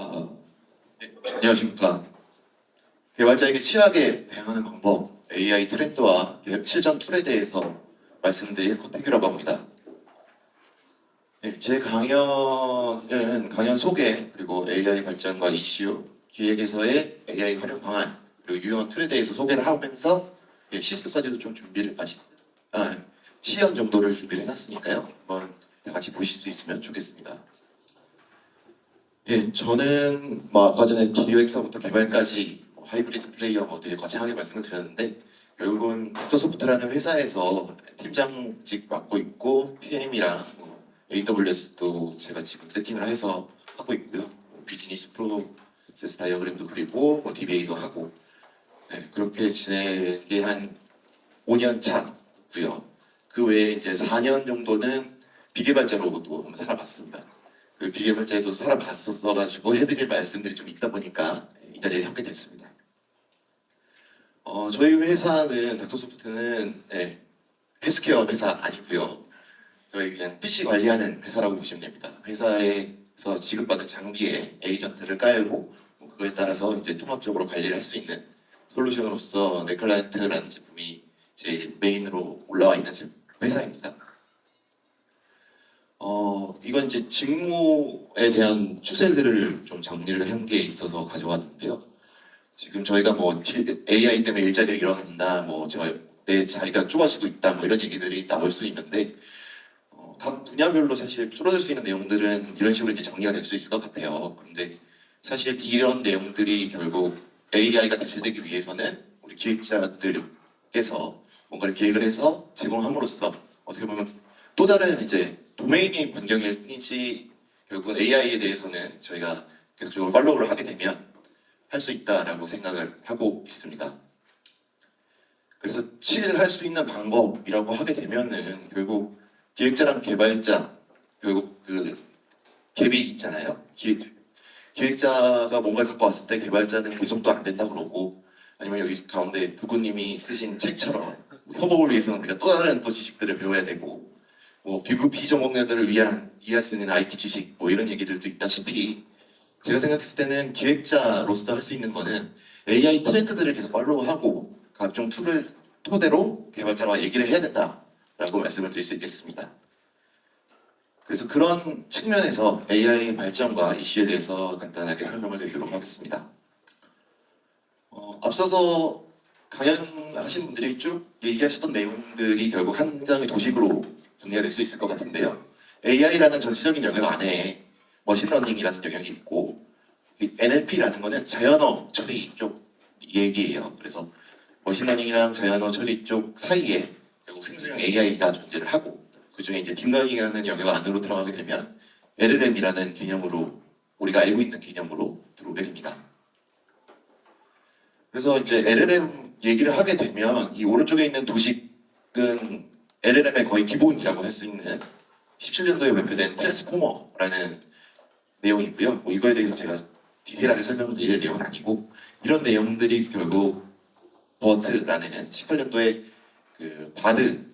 아, 네, 안녕하십니까. 개발자에게 친하게 대응하는 방법, AI 트렌드와 실전 툴에 대해서 말씀드릴 코테규라고 합니다. 네, 제 강연은 강연 소개, 그리고 AI 발전과 이슈, 기획에서의 AI 활용 방안, 그리고 유용한 툴에 대해서 소개를 하면서 시스까지도 좀 준비를, 시연 정도를 준비를 해놨으니까요. 한번 다 같이 보실 수 있으면 좋겠습니다. 예, 저는 뭐 아까 전에 기획서부터 개발까지 하이브리드 플레이어 뭐 되게 거창하게 말씀을 드렸는데 결국은 닥터소프트라는 회사에서 팀장직 맡고 있고 PM이랑 AWS도 제가 지금 세팅을 해서 하고 있고요. 비즈니스 프로세스 다이어그램도 그리고 DBA도 하고 그렇게 지내게 한 5년 차고요. 그 외에 이제 4년 정도는 비개발자로도 한번 살아봤습니다. 그 비개발자에도 살아봤었어가지고 해드릴 말씀들이 좀 있다 보니까 이 자리에 섭게 됐습니다. 저희 회사는 닥터소프트는 헬스케어 회사 아니고요. 저희 그냥 PC 관리하는 회사라고 보시면 됩니다. 회사에서 지급받은 장비에 에이전트를 깔고 그거에 따라서 이제 통합적으로 관리를 할 수 있는 솔루션으로서 네클라이트라는 제품이 제일 메인으로 올라와 있는 회사입니다. 이건 이제 직무에 대한 추세들을 좀 정리를 한 게 있어서 가져왔는데요. 지금 저희가 뭐 AI 때문에 일자리를 잃어간다, 내 자리가 좁아지고 있다, 뭐 이런 얘기들이 나올 수 있는데 각 분야별로 사실 줄어들 수 있는 내용들은 이런 식으로 이제 정리가 될 수 있을 것 같아요. 그런데 사실 이런 내용들이 결국 AI가 대체되기 위해서는 우리 기획자들께서 뭔가를 계획을 해서 제공함으로써 어떻게 보면 또 다른 이제 도메인이 변경일 뿐이지 결국은 AI에 대해서는 저희가 계속적으로 팔로우를 하게 되면 할 수 있다라고 생각을 하고 있습니다. 그래서 칠할 수 있는 방법이라고 하게 되면은 결국 기획자랑 개발자 결국 그 갭이 있잖아요. 기획자가 뭔가를 갖고 왔을 때 개발자는 계속도 안 된다 그러고 아니면 여기 가운데 부구님이 쓰신 책처럼 협업을 위해서는 우리가 또 다른 또 지식들을 배워야 되고 뭐 비전공자들을 위한 이해할 수 있는 IT 지식 뭐 이런 얘기들도 있다시피 제가 생각했을 때는 기획자로서 할 수 있는 거는 AI 트렌드들을 계속 팔로우하고 각종 툴을 토대로 개발자와 얘기를 해야 된다라고 말씀을 드릴 수 있겠습니다. 그래서 그런 측면에서 AI 발전과 이슈에 대해서 간단하게 설명을 드리도록 하겠습니다. 앞서서 강연하신 분들이 쭉 얘기하셨던 내용들이 결국 한 장의 도식으로 정리가 될 수 있을 것 같은데요. AI라는 전체적인 영역 안에 머신러닝이라는 영역이 있고 NLP라는 거는 자연어 처리 쪽 얘기예요. 그래서 머신러닝이랑 자연어 처리 쪽 사이에 결국 생성형 AI가 존재를 하고 그 중에 이제 딥러닝이라는 영역 안으로 들어가게 되면 LLM이라는 개념으로 우리가 알고 있는 개념으로 들어오게 됩니다. 그래서 이제 LLM 얘기를 하게 되면 이 오른쪽에 있는 도식은 LLM의 거의 기본이라고 할 수 있는 17년도에 발표된 트랜스포머라는 내용이고요. 뭐 이거에 대해서 제가 디테일하게 설명을 드릴 내용은 아니고 이런 내용들이 결국 버트라는 18년도에 그 바드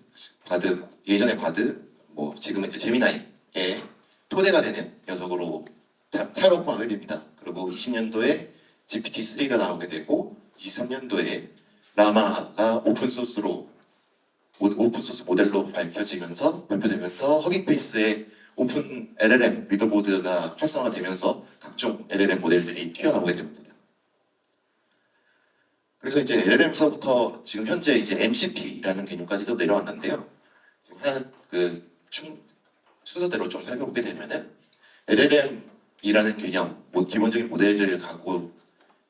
예전에 바드 뭐 지금은 이제 제미나이의 토대가 되는 녀석으로 탈바꿈하게 됩니다. 그리고 20년도에 GPT-3가 나오게 되고 23년도에 라마가 오픈소스 모델로 발표되면서 허깅페이스의 오픈 LLM 리더보드가 활성화되면서 각종 LLM 모델들이 튀어나오게 됩니다. 그래서 이제 LLM서부터 지금 현재 이제 MCP라는 개념까지도 내려왔는데요. 지금 순서대로 좀 살펴보게 되면은 LLM이라는 개념, 기본적인 모델을 갖고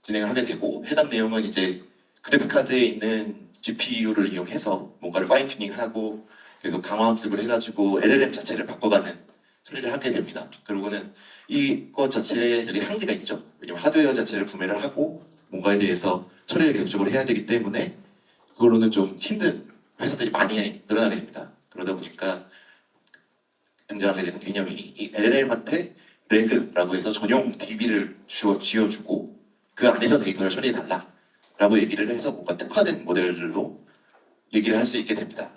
진행을 하게 되고 해당 내용은 이제 그래픽 카드에 있는 GPU를 이용해서 뭔가를 파인 튜닝하고 계속 강화 학습을 해가지고 LLM 자체를 바꿔가는 처리를 하게 됩니다. 그리고는 이것 자체에 되게 한계가 있죠. 왜냐면 하드웨어 자체를 구매를 하고 뭔가에 대해서 처리를 계속적으로 해야 되기 때문에 그걸로는 좀 힘든 회사들이 많이 늘어나게 됩니다. 그러다 보니까 등장하게 되는 개념이 이 LLM한테 레그라고 해서 전용 DB를 쥐어주고 그 안에서 데이터를 처리해달라 라고 얘기를 해서 뭔가 특화된 모델들로 얘기를 할 수 있게 됩니다.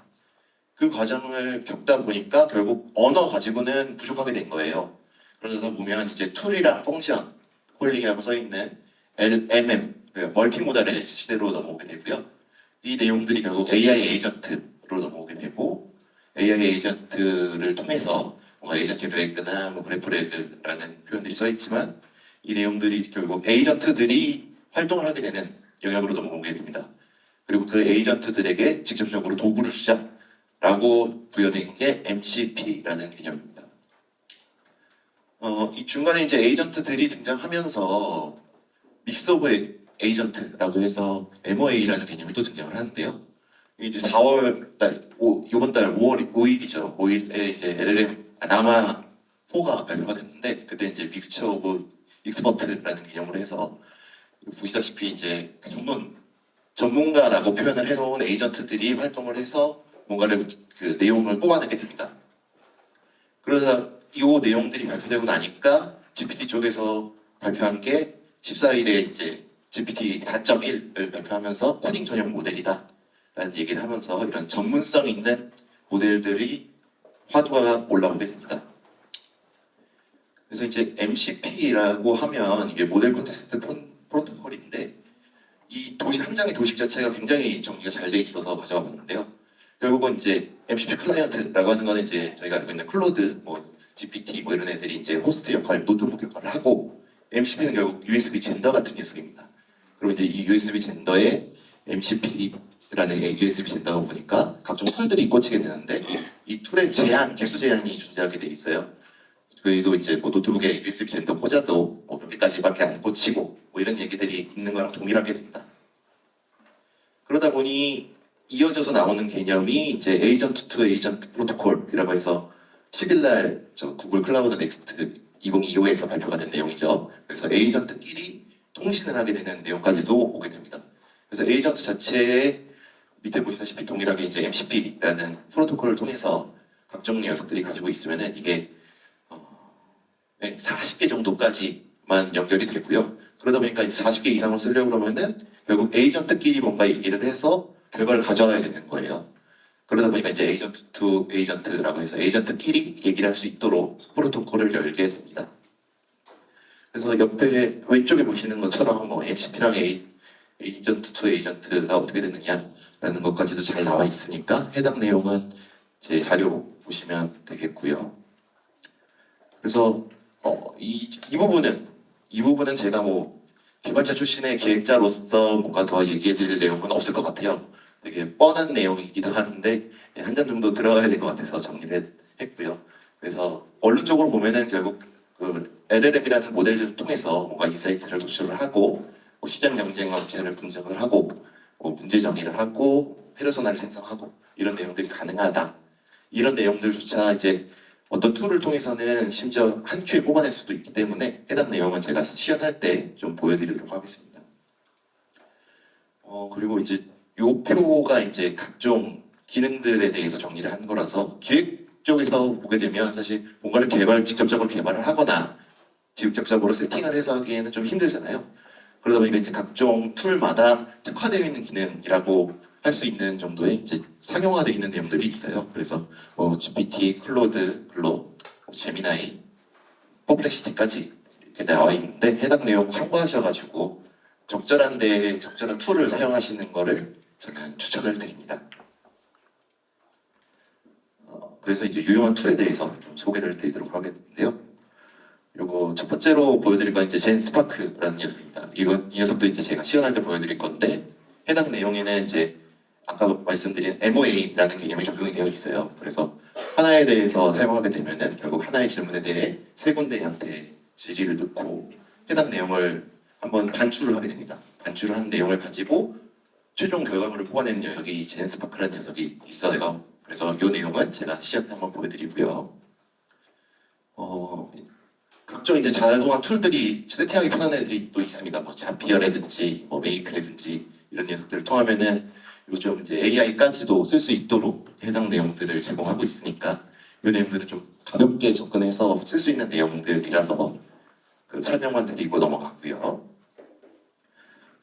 그 과정을 겪다 보니까 결국 언어 가지고는 부족하게 된 거예요. 그러다 보면 이제 툴이랑 펑션 홀링이라고 써 있는 LMM, 멀티모달의 시대로 넘어오게 되고요. 이 내용들이 결국 AI 에이전트로 넘어오게 되고, AI 에이전트를 통해서 뭔가 에이전트 레그나 뭐 그래프 레그라는 표현들이 써 있지만, 이 내용들이 결국 에이전트들이 활동을 하게 되는 영역으로 넘어오게 됩니다. 그리고 그 에이전트들에게 직접적으로 도구를 주자라고 부여된 게 MCP라는 개념입니다. 이 중간에 이제 에이전트들이 등장하면서 믹스 오브 에이전트라고 해서 MOA라는 개념이 또 등장을 하는데요. 이제 4월 달, 이번 달 5월 5일이죠. 5일에 이제 LLM 라마 4가 발표가 됐는데, 그때 이제 믹스처 오브 익스퍼트라는 개념으로 해서 보시다시피 이제 전문가라고 표현을 해놓은 에이전트들이 활동을 해서 뭔가를 그 내용을 뽑아내게 됩니다. 그러다 이 내용들이 발표되고 나니까 GPT 쪽에서 발표한 게 14일에 이제 GPT 4.1을 발표하면서 코딩 전용 모델이다 라는 얘기를 하면서 이런 전문성 있는 모델들이 화두가 올라오게 됩니다. 그래서 이제 MCP라고 하면 이게 모델 콘텍스트 프로토콜인데, 이 한 장의 도식 자체가 굉장히 정리가 잘 돼 있어서 가져와 봤는데요. 결국은 이제 MCP 클라이언트라고 하는 거는 이제 저희가 알고 있는 클로드, 뭐 GPT 뭐 이런 애들이 이제 호스트 역할, 노트북 역할을 하고, MCP는 결국 USB 젠더 같은 녀석입니다. 그리고 이제 이 USB 젠더에 MCP라는 USB 젠더가 보니까 각종 툴들이 꽂히게 되는데, 이 툴의 개수 제한이 존재하게 돼 있어요. 그래도 이제 뭐 노트북에 USB 젠더 꽂아도 뭐 몇 개까지밖에 안 꽂히고 뭐 이런 얘기들이 있는 거랑 동일하게 됩니다. 그러다 보니 이어져서 나오는 개념이 이제 에이전트 투 에이전트 프로토콜이라고 해서 10일날 저 구글 클라우드 넥스트 2025에서 발표가 된 내용이죠. 그래서 에이전트끼리 통신을 하게 되는 내용까지도 오게 됩니다. 그래서 에이전트 자체에 밑에 보시다시피 동일하게 이제 MCP라는 프로토콜을 통해서 각종 녀석들이 가지고 있으면은 이게 40개 정도까지만 연결이 되고요. 그러다 보니까 이제 40개 이상을 쓰려고 그러면은 결국 에이전트끼리 뭔가 얘기를 해서 결과를 가져와야 되는 거예요. 그러다 보니까 이제 에이전트 투 에이전트라고 해서 에이전트끼리 얘기를 할 수 있도록 프로토콜을 열게 됩니다. 그래서 옆에 왼쪽에 보시는 것처럼 뭐 MCP랑 에이전트 투 에이전트가 어떻게 되느냐라는 것까지도 잘 나와 있으니까 해당 내용은 제 자료 보시면 되겠고요. 그래서 이 부분은 제가 뭐 개발자 출신의 기획자로서 뭔가 더 얘기해드릴 내용은 없을 것 같아요. 되게 뻔한 내용이기도 하는데 한 장 정도 들어가야 될 것 같아서 정리를 했고요. 그래서 원론적으로 보면은 결국 그 LLM이라는 모델을 통해서 뭔가 인사이트를 도출을 하고 뭐 시장 경쟁 업체를 분석을 하고 뭐 문제 정리를 하고 페르소나를 생성하고 이런 내용들이 가능하다. 이런 내용들조차 이제 어떤 툴을 통해서는 심지어 한 큐에 뽑아낼 수도 있기 때문에 해당 내용은 제가 시연할 때 좀 보여드리도록 하겠습니다. 그리고 이제 요 표가 이제 각종 기능들에 대해서 정리를 한 거라서 기획 쪽에서 보게 되면 사실 뭔가를 직접적으로 개발을 하거나 직접적으로 세팅을 해서 하기에는 좀 힘들잖아요. 그러다 보니까 이제 각종 툴마다 특화되어 있는 기능이라고 할 수 있는 정도의 이제 상용화되어 있는 내용들이 있어요. 그래서 GPT, 클로드, 글로, 제미나이, 퍼플렉시티까지 이렇게 나와 있는데 해당 내용 참고하셔가지고 적절한 데에 적절한 툴을 사용하시는 거를 저는 추천을 드립니다. 그래서 이제 유용한 툴에 대해서 좀 소개를 드리도록 하겠는데요. 요거 첫 번째로 보여드릴 건 이제 젠 스파크라는 녀석입니다. 이 녀석도 이제 제가 시연할 때 보여드릴 건데 해당 내용에는 이제 아까 말씀드린 MOA라는 개념이 적용이 되어 있어요. 그래서 하나에 대해서 사용하게 되면은 결국 하나의 질문에 대해 세 군데한테 질의를 넣고 해당 내용을 한번 반출을 하게 됩니다. 반출을 한 내용을 가지고 최종 결과물을 뽑아내는 녀석이 젠 스파크라는 녀석이 있어요. 그래서 이 내용은 제가 시연 때 한번 보여드리고요. 각종 이제 자동화 툴들이 세팅하기 편한 애들이 또 있습니다. 뭐 자피어라든지 뭐 메이크라든지 이런 녀석들을 통하면은 요즘 이제 AI까지도 쓸 수 있도록 해당 내용들을 제공하고 있으니까 이 내용들은 좀 가볍게 접근해서 쓸 수 있는 내용들이라서 그 설명만 드리고 넘어갔고요.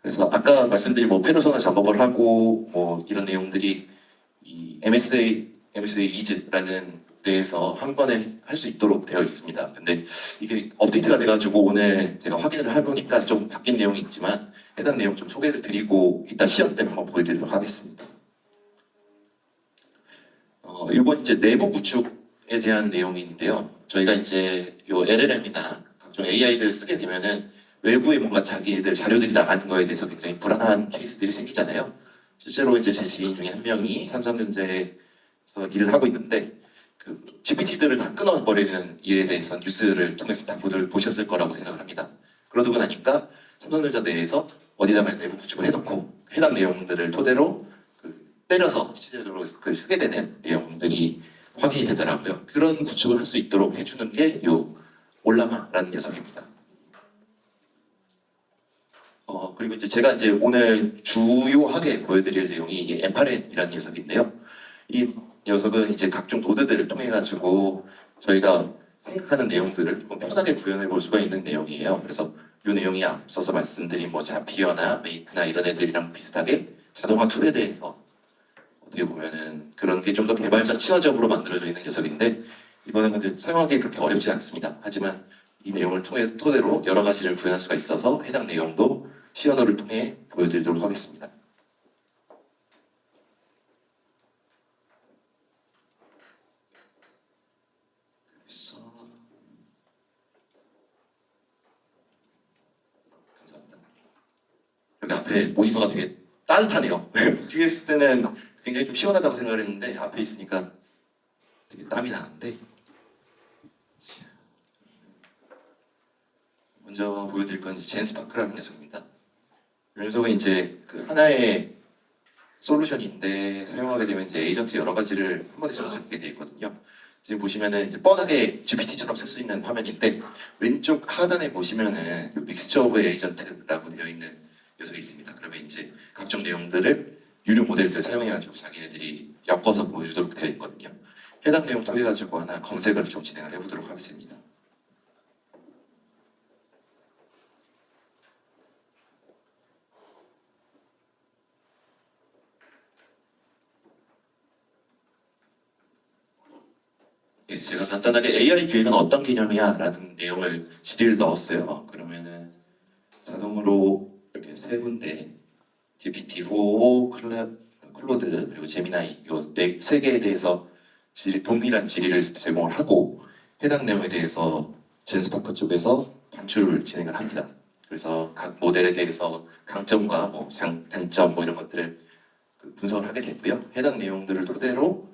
그래서 아까 말씀드린 뭐 페르소나 작업을 하고 뭐 이런 내용들이 이 MSA 이즈라는 내에서 한 번에 할 수 있도록 되어 있습니다. 근데 이게 업데이트가 돼가지고 오늘 제가 확인을 해보니까 좀 바뀐 내용이 있지만 해당 내용 좀 소개를 드리고 이따 시연 때 한번 보여드리도록 하겠습니다. 이번 이제 내부 구축에 대한 내용인데요. 저희가 이제 요 LLM이나 각종 AI들을 쓰게 되면은 외부에 뭔가 자기들 자료들이 나가는 거에 대해서 굉장히 불안한 케이스들이 생기잖아요. 실제로 이제 제 지인 중에 한 명이 삼성전자에서 일을 하고 있는데 그 GPT들을 다 끊어버리는 일에 대해서 뉴스를 통해서 다 보셨을 거라고 생각을 합니다. 그러고 나니까 삼성전자 내에서 어디다가 내부 구축을 해놓고 해당 내용들을 토대로 때려서 실제로 그걸 쓰게 되는 내용들이 확인이 되더라고요. 그런 구축을 할 수 있도록 해주는 게 요 올라마라는 녀석입니다. 그리고 이제 제가 이제 오늘 주요하게 보여드릴 내용이 이게 엠파렌이라는 녀석인데요. 이 녀석은 이제 각종 노드들을 통해 가지고 저희가 생각하는 내용들을 조금 편하게 구현해 볼 수가 있는 내용이에요. 그래서 이 내용이 앞서서 말씀드린 뭐 자피어나 메이크나 이런 애들이랑 비슷하게 자동화 툴에 대해서 어떻게 보면은 그런 게 좀 더 개발자 친화적으로 만들어져 있는 녀석인데 이거는 근데 사용하기 그렇게 어렵지 않습니다. 하지만 이 내용을 토대로 여러 가지를 구현할 수가 있어서 해당 내용도 시연어를 통해 보여드리도록 하겠습니다. 감사합니다. 여기 앞에 모니터가 되게 따뜻하네요. 뒤에 있을 때는 굉장히 좀 시원하다고 생각을 했는데 앞에 있으니까 되게 땀이 나는데 먼저 보여드릴 건 젠스파크라는 녀석입니다. 이 녀석은 이제 그 하나의 솔루션인데 사용하게 되면 이제 에이전트 여러 가지를 한 번에 쓸 수 있게 되어 있거든요. 지금 보시면은 이제 뻔하게 GPT처럼 쓸 수 있는 화면인데 왼쪽 하단에 보시면은 믹스처 오브 에이전트라고 되어 있는 녀석이 있습니다. 그러면 이제 각종 내용들을 유료 모델들 사용해가지고 자기네들이 엮어서 보여주도록 되어 있거든요. 해당 내용 통해 가지고 하나 검색을 좀 진행을 해보도록 하겠습니다. 예, 제가 간단하게 AI 기획은 어떤 개념이야? 라는 내용을 질의를 넣었어요. 그러면은 자동으로 이렇게 세 군데 GPT-4, 클로드, 그리고 제미나이 이세 개에 대해서 동일한 질의를 제공을 하고 해당 내용에 대해서 젠스파크 쪽에서 반출을 진행을 합니다. 그래서 각 모델에 대해서 강점과 뭐 단점 뭐 이런 것들을 분석을 하게 되고요. 해당 내용들을 토대로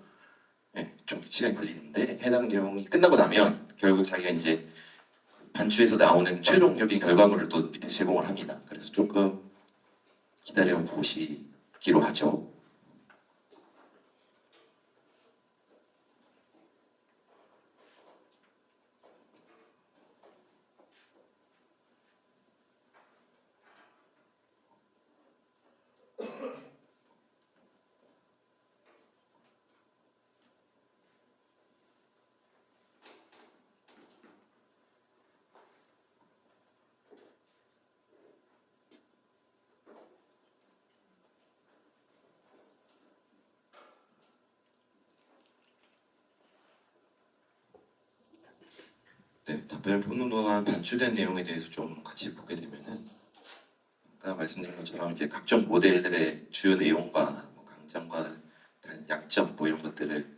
좀 시간이 걸리는데 해당 내용이 끝나고 나면 결국 자기가 이제 반추에서 나오는 최종적인 결과물을 또 밑에 제공을 합니다. 그래서 조금 기다려 보시기로 하죠. 네, 답변을 보는 동안 반출된 내용에 대해서 좀 같이 보게 되면은 아까 말씀드린 것처럼 이제 각종 모델들의 주요 내용과 뭐 강점과 약점 뭐 이런 것들을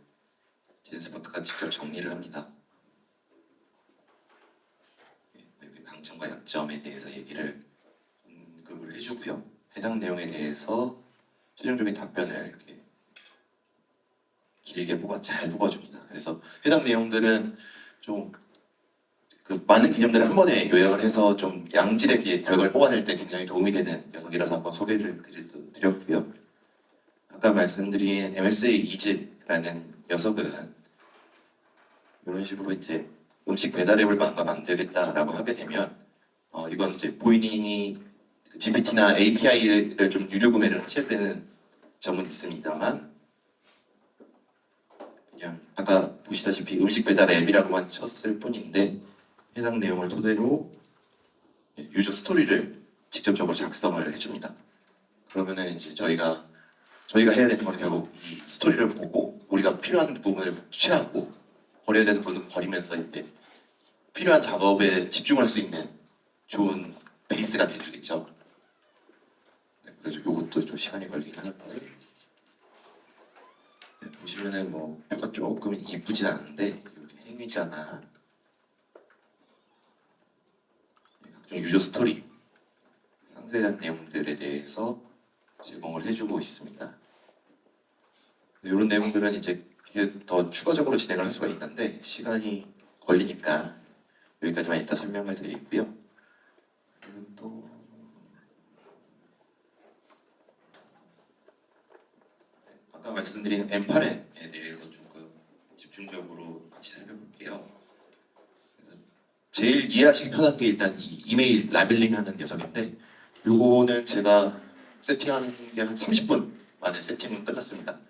젠스파크가 직접 정리를 합니다. 이렇게 강점과 약점에 대해서 얘기를 언급을 해주고요. 해당 내용에 대해서 최종적인 답변을 이렇게 길게 잘 뽑아줍니다. 그래서 해당 내용들은 좀 많은 개념들을 한 번에 요약을 해서 좀 양질의 결과를 뽑아낼 때 굉장히 도움이 되는 녀석이라서 한번 소개를 드렸고요. 아까 말씀드린 MSA 이즈라는 녀석은 이런 식으로 이제 음식 배달 앱을 만들겠다라고 하게 되면 이건 이제 본인이 GPT나 API를 좀 유료 구매를 하셔야 되는 점은 있습니다만 그냥 아까 보시다시피 음식 배달 앱이라고만 쳤을 뿐인데 해당 내용을 토대로 유저 스토리를 직접적으로 작성을 해줍니다. 그러면은 이제 저희가 해야 되는 건 결국 이 스토리를 보고 우리가 필요한 부분을 취하고 버려야 되는 부분은 버리면서 이제 필요한 작업에 집중을 할 수 있는 좋은 베이스가 돼주겠죠. 네, 그래서 이것도 좀 시간이 걸리긴 하는데 네, 보시면은 뭐 표가 조금 이쁘진 않은데 여기 행위자나 각종 유저 스토리 상세한 내용들에 대해서 제공을 해주고 있습니다. 이런 내용들은 이제 더 추가적으로 진행을 할 수가 있는데 시간이 걸리니까 여기까지만 일단 설명을 드리고요. 그리고 또 아까 말씀드린 M8에 대해서 조금 집중적으로 같이 살펴볼게요. 제일 이해하시기 편한 게 일단 이 이메일 라벨링 하는 녀석인데 요거는 제가 세팅한 게 한 30분 만에 세팅은 끝났습니다.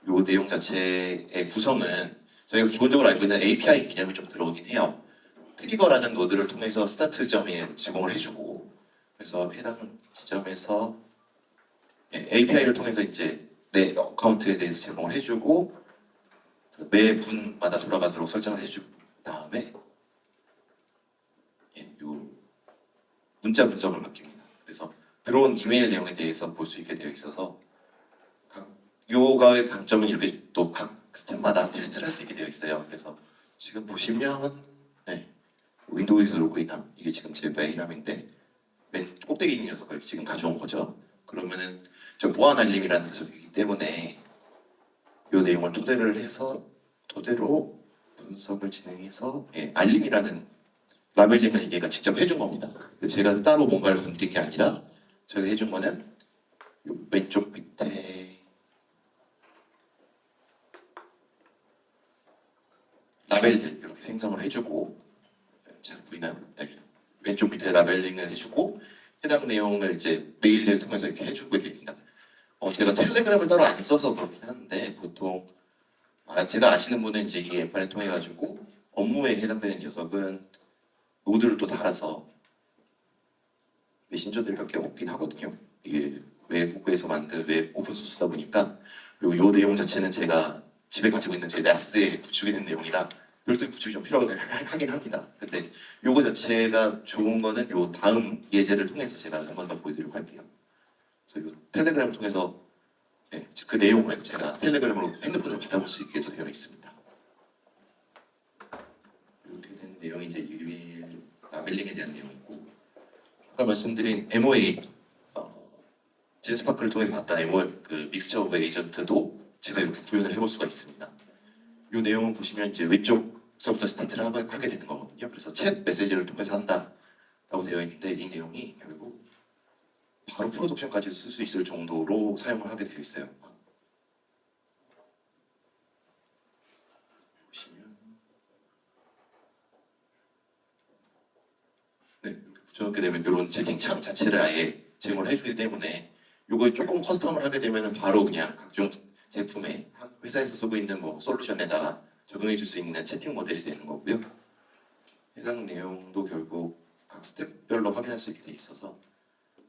요 내용 자체의 구성은 저희가 기본적으로 알고 있는 API 개념이 좀 들어오긴 해요. 트리거라는 노드를 통해서 스타트점에 제공을 해주고 그래서 해당 지점에서 API를 통해서 이제 내 어카운트에 대해서 제공을 해주고 매 분마다 돌아가도록 설정을 해준 다음에 요 문자 분석을 맡깁니다. 그래서 들어온 이메일 내용에 대해서 볼 수 있게 되어 있어서 요가의 강점은 이렇게 또 각 스텝마다 테스트를 할 수 있게 되어 있어요. 그래서 지금 보시면 윈도우에서 로그인함 이게 지금 제 메일함인데 맨 꼭대기 있는 녀석을 지금 가져온 거죠. 그러면은 저 보안 알림이라는 녀석이기 때문에 이 내용을 토대로 분석을 진행해서 알림이라는 라벨링은 얘가 직접 해준 겁니다. 제가 따로 뭔가를 건드린 게 아니라 제가 해준 거는 요 왼쪽 밑에 라벨들 이렇게 생성을 해주고 잘 보이나요? 여기 왼쪽 밑에 라벨링을 해주고 해당 내용을 이제 메일을 통해서 이렇게 해주고 됩니다. 제가 텔레그램을 따로 안 써서 그렇긴 한데 보통 제가 아시는 분은 이제 이 앱판을 통해 가지고 업무에 해당되는 녀석은 노드를 또 달아서 메신저들이 몇 개 없긴 하거든요. 이게 외국에서 만든 웹 오픈소스다 보니까 그리고 이 내용 자체는 제가 집에 가지고 있는 제 나스에 구축이 된 내용이라 별도의 구축이 좀 필요하긴 합니다. 근데 요거 자체가 좋은 거는 요 다음 예제를 통해서 제가 한 번 더 보여드리려고 할게요. 그래서 요 텔레그램을 통해서 그 내용을 제가 텔레그램으로 핸드폰으로 받아볼 수 있게도 되어 있습니다. 이렇게 된 내용이 이제 이메일 라벨링에 대한 내용이고 아까 말씀드린 MOA 젠스파크를 통해서 봤던 MOA 그 믹스처 오브 에이전트도 제가 이렇게 구현을 해볼 수가 있습니다. 이 내용을 보시면 이제 왼쪽서부터 스타트를 하게 되는 거거든요. 그래서 챗 메시지를 통해서 한다라고 되어 있는데 이 내용이 결국 바로 프로덕션까지 쓸 수 있을 정도로 사용을 하게 되어 있어요. 보시면 이렇게 붙여놓게 되면 이런 채팅창 자체를 아예 제공을 해주기 때문에 이거 조금 커스텀을 하게 되면 바로 그냥 각종 제품에 회사에서 쓰고 있는 뭐 솔루션에다가 적용해 줄 수 있는 채팅 모델이 되는 거고요. 해당 내용도 결국 각 스텝별로 확인할 수 있게 돼 있어서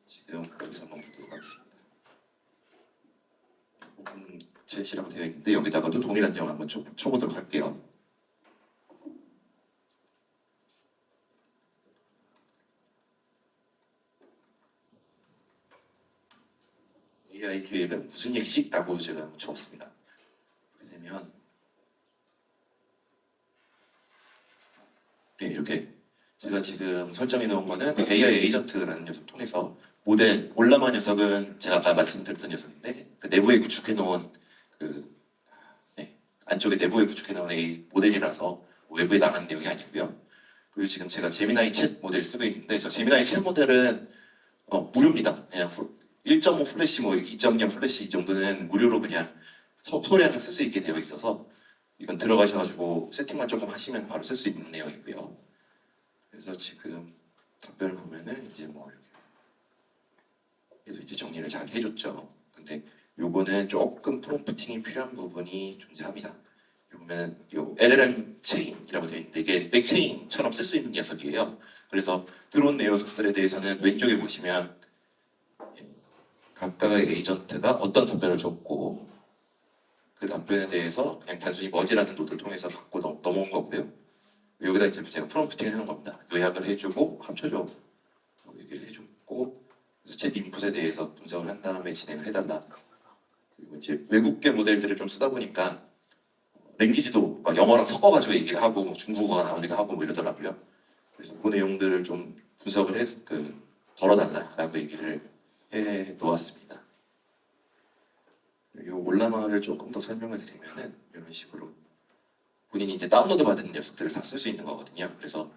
지금 여기서 한번 보도록 하겠습니다. 오픈 챗이라고 되어 있는데 여기다가도 동일한 내용 한번 쳐보도록 할게요. AI 기획은 무슨 얘기지? 라고 제가 한번 적었습니다. 그렇게 되면 이렇게 제가 지금 설정해 놓은 거는 AI 에이전트라는 녀석 통해서 모델 올라마 녀석은 제가 아까 말씀드렸던 녀석인데 그 내부에 구축해 놓은 그 안쪽에 내부에 구축해 놓은 AI 모델이라서 외부에 나가는 내용이 아니고요. 그리고 지금 제가 제미나이 챗 모델을 쓰고 있는데 저 제미나이 챗 모델은 무료입니다. 그냥 1.5 플래시 뭐 2.0 플래시 이 정도는 무료로 그냥 소량을 쓸 수 있게 되어 있어서 이건 들어가셔가지고 세팅만 조금 하시면 바로 쓸 수 있는 내용이고요. 그래서 지금 답변을 보면은 이제 뭐 이렇게 그래도 이제 정리를 잘 해줬죠. 근데 요거는 조금 프롬프팅이 필요한 부분이 존재합니다. 보면 요 LLM 체인이라고 되어 있는데 이게 렉체인처럼 쓸 수 있는 녀석이에요. 그래서 들어온 녀석들에 대해서는 왼쪽에 보시면 각각의 에이전트가 어떤 답변을 줬고 그 그 답변에 대해서 그냥 단순히 머지라는 노드를 통해서 갖고 넘어온 거고요. 여기다 이제 제가 프롬프팅 해놓은 겁니다. 요약을 해주고 합쳐줘 얘기를 해줬고, 그래서 제 인풋에 대해서 분석을 한 다음에 진행을 해달라. 그리고 이제 외국계 모델들을 좀 쓰다 보니까 랭귀지도 막 영어랑 섞어가지고 얘기를 하고 뭐 중국어가 나오기도 하고 뭐 이러더라고요. 그래서 그 내용들을 좀 분석을 덜어달라라고 얘기를 해 놓았습니다. 이 올라마를 조금 더 설명을 드리면은 이런 식으로 본인이 이제 다운로드 받은 녀석들을 다 쓸 수 있는 거거든요. 그래서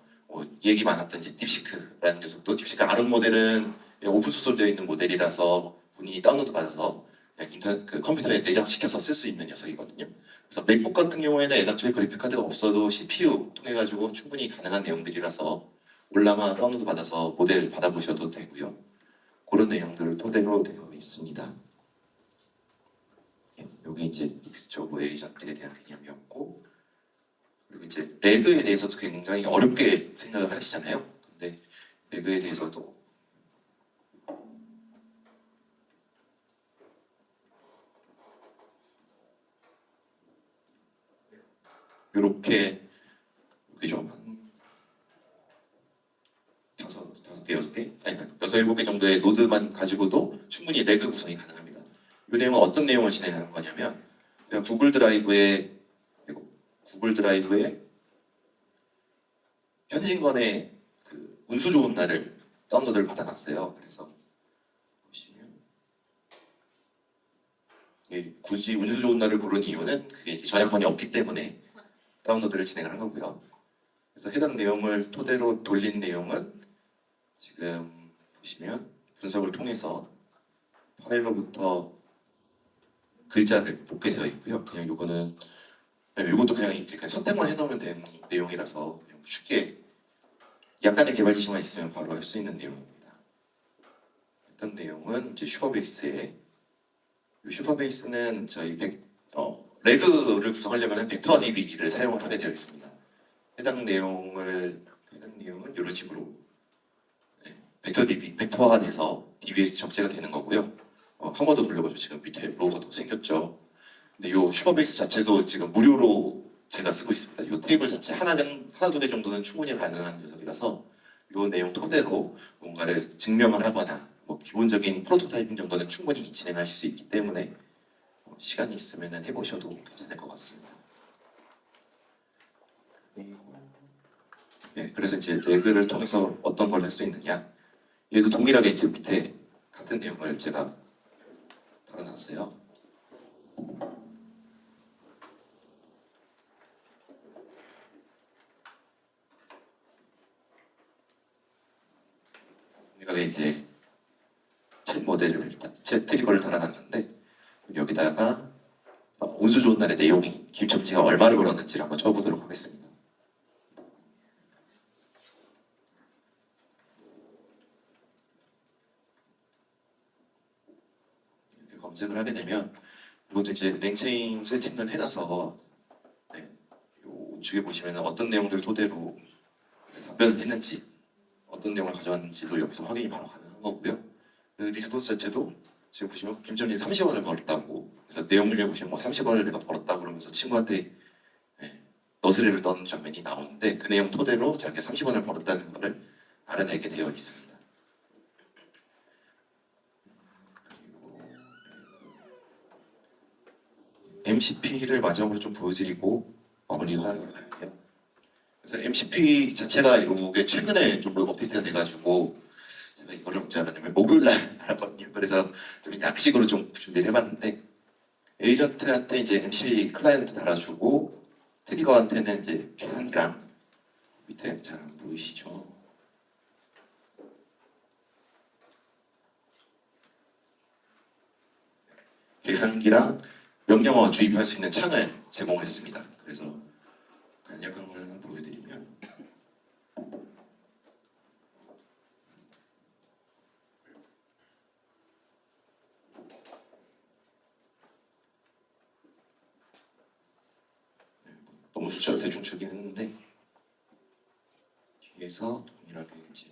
얘기 많았던 이제 딥시크라는 녀석도, 딥시크 아론 모델은 오픈 소스로 되어 있는 모델이라서 본인이 다운로드 받아서 그냥 인터넷 그 컴퓨터에 내장시켜서 쓸 수 있는 녀석이거든요. 그래서 맥북 같은 경우에는 애당초에 그래픽 카드가 없어도 CPU 통해 가지고 충분히 가능한 내용들이라서 올라마 다운로드 받아서 모델 받아보셔도 되고요. 그런 내용들을 토대로 되어 있습니다. 여기 이제 믹스처 오브 에이전트에 대한 개념이었고, 그리고 이제 레그에 대해서도 굉장히 어렵게 생각을 하시잖아요. 근데 레그에 대해서도 이렇게 그죠? 한 다섯 개, 여섯 개, 아니 여섯 일곱 개 정도의 노드만 가지고도 충분히 레그 구성이 가능합니다. 이 내용은 어떤 내용을 진행하는 거냐면, 제가 구글 드라이브에 현진건의 그 운수 좋은 날을 다운로드를 받아놨어요. 그래서 보시면 굳이 운수 좋은 날을 고른 이유는 그게 이제 저작권이 없기 때문에 다운로드를 진행을 한 거고요. 그래서 해당 내용을 토대로 돌린 내용은 지금 보시면 분석을 통해서 파일로부터 글자를 뽑게 되어 있고요. 그냥 이것도 그냥 이렇게 선택만 해놓으면 되는 내용이라서 그냥 쉽게 약간의 개발 지시만 있으면 바로 할 수 있는 내용입니다. 어떤 내용은 이제 슈퍼베이스는 저희 레그를 구성하려면 벡터 DB를 사용을 하게 되어 있습니다. 해당 내용은 이런 식으로 벡터 DB, 벡터화 돼서 DB에 적재가 되는 거고요. 한 번 더 돌려보죠. 지금 밑에 로고가 생겼죠. 근데 이 슈퍼베이스 자체도 지금 무료로 제가 쓰고 있습니다. 이 테이블 자체 하나 두 개 정도는 충분히 가능한 녀석이라서 이 내용 토대로 뭔가를 증명을 하거나 뭐 기본적인 프로토타이핑 정도는 충분히 진행하실 수 있기 때문에 시간이 있으면 해보셔도 괜찮을 것 같습니다. 네, 그래서 이제 레그를 통해서 어떤 걸 할 수 있느냐, 얘도 동일하게 이제 밑에 같은 내용을 제가 달아놨어요. 동일하게 이제 챗 트리거를 달아놨는데, 여기다가 운수 좋은 날의 내용이 김첨지가 얼마를 벌었는지를 한번 쳐보도록 하겠습니다. 이렇게 검색을 하게 되면 이것도 이제 랭체인 세팅을 해놔서 우측에 보시면 어떤 내용들을 토대로 답변을 했는지, 어떤 내용을 가져왔는지도 여기서 확인이 바로 가능한 거고요. 그 리스폰스 자체도 지금 보시면 김첨지 30원을 벌었다고, 그래서 내용을 보시면 뭐 30원을 내가 벌었다고 그러면서 친구한테 너스레를 떠는 장면이 나오는데, 그 내용 토대로 자기가 30원을 벌었다는 것을 알아내게 되어 있습니다. 그리고 MCP를 마지막으로 좀 보여드리고 마무리하려고 할게요. 그래서 MCP 자체가 이게 최근에 좀 업데이트가 돼가지고 제가 이거를 언제 알았냐면 목요일날 알았거든요. 그래서 좀 약식으로 좀 준비를 해봤는데, 에이전트한테 이제 MCP 클라이언트 달아주고 트리거한테는 이제 계산기랑, 밑에 잘 안 보이시죠? 계산기랑 명령어 주입할 수 있는 창을 제공을 했습니다. 그래서 간략한 걸 하나 보여드리면, 너무 숫자를 대충 주긴 했는데 뒤에서 동일하게 이제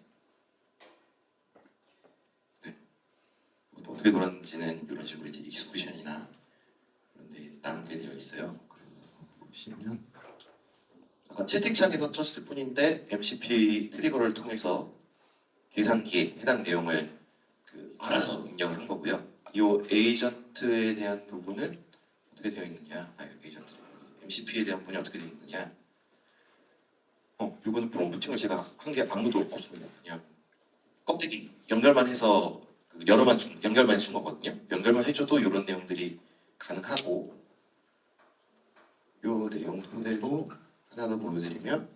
어떻게 돌았는지는 이런 식으로 이제 익스쿠션이나 그런 데 나누게 되어 있어요. 보시면 아까 채팅창에서 쳤을 뿐인데 MCP 트리거를 통해서 계산기에 해당 내용을 알아서 입력을 한 거고요. 이 에이전트에 대한 부분은 어떻게 되어 있느냐? 여기 에이전트 MCP에 대한 부분이 어떻게 되어 있느냐? 이거는 프롬프팅을 제가 한 게 아무도 없습니다. 그냥 껍데기 연결만 해서 연결만 해준 거거든요. 연결만 해줘도 이런 내용들이 가능하고 이 내용 토대로 하나 더 보여드리면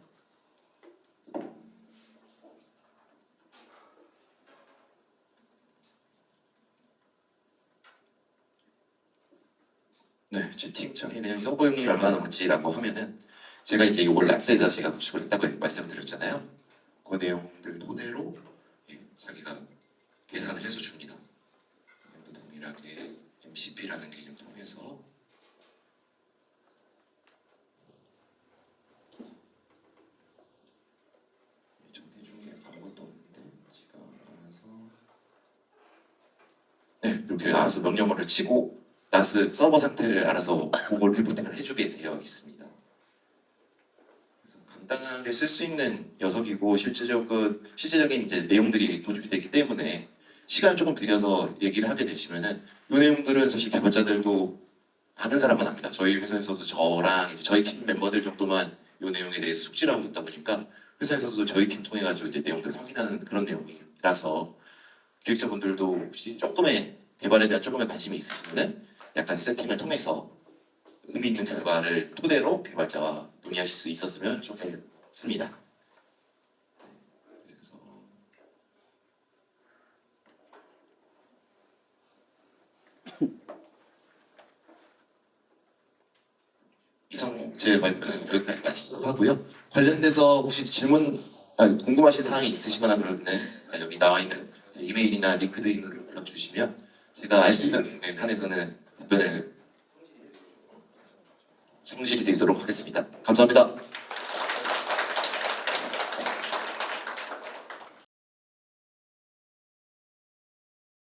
네, 채팅창에 대한 협업용이 얼마나 남았지라고 하면은 제가 이제 이걸 락스에다 제가 구축을 했다고 말씀드렸잖아요. 그 내용들 토대로 자기가 계산을 해서 줍니다. 동일하게 MCP라는 개념 통해서 대중에 아무것도 없는데 지가 알아서 이렇게 알아서 명령어를 치고 나스 서버 상태를 알아서 그걸 리포팅을 해주게 되어 있습니다. 그래서 간단하게 쓸 수 있는 녀석이고 실제적인 이제 내용들이 도출이 되기 때문에 시간을 조금 들여서 얘기를 하게 되시면은 이 내용들은 사실 개발자들도 아는 사람만 합니다. 저희 회사에서도 저랑 이제 저희 팀 멤버들 정도만 이 내용에 대해서 숙지를 하고 있다 보니까 회사에서도 저희 팀 통해 가지고 이제 내용들을 확인하는 그런 내용이라서 기획자분들도 혹시 조금의 개발에 대한 조금의 관심이 있으시면 약간 세팅을 통해서 의미 있는 결과를 토대로 개발자와 논의하실 수 있었으면 좋겠습니다. 그래서 이상 제 발표는 여기까지 하고요. 관련돼서 혹시 궁금하신 사항이 있으시거나 그러면 여기 나와 있는 이메일이나 링크드인을 불러주시면 제가 알 수 있는 부분에 한해서는 답변을 성실히 드리도록 하겠습니다. 감사합니다.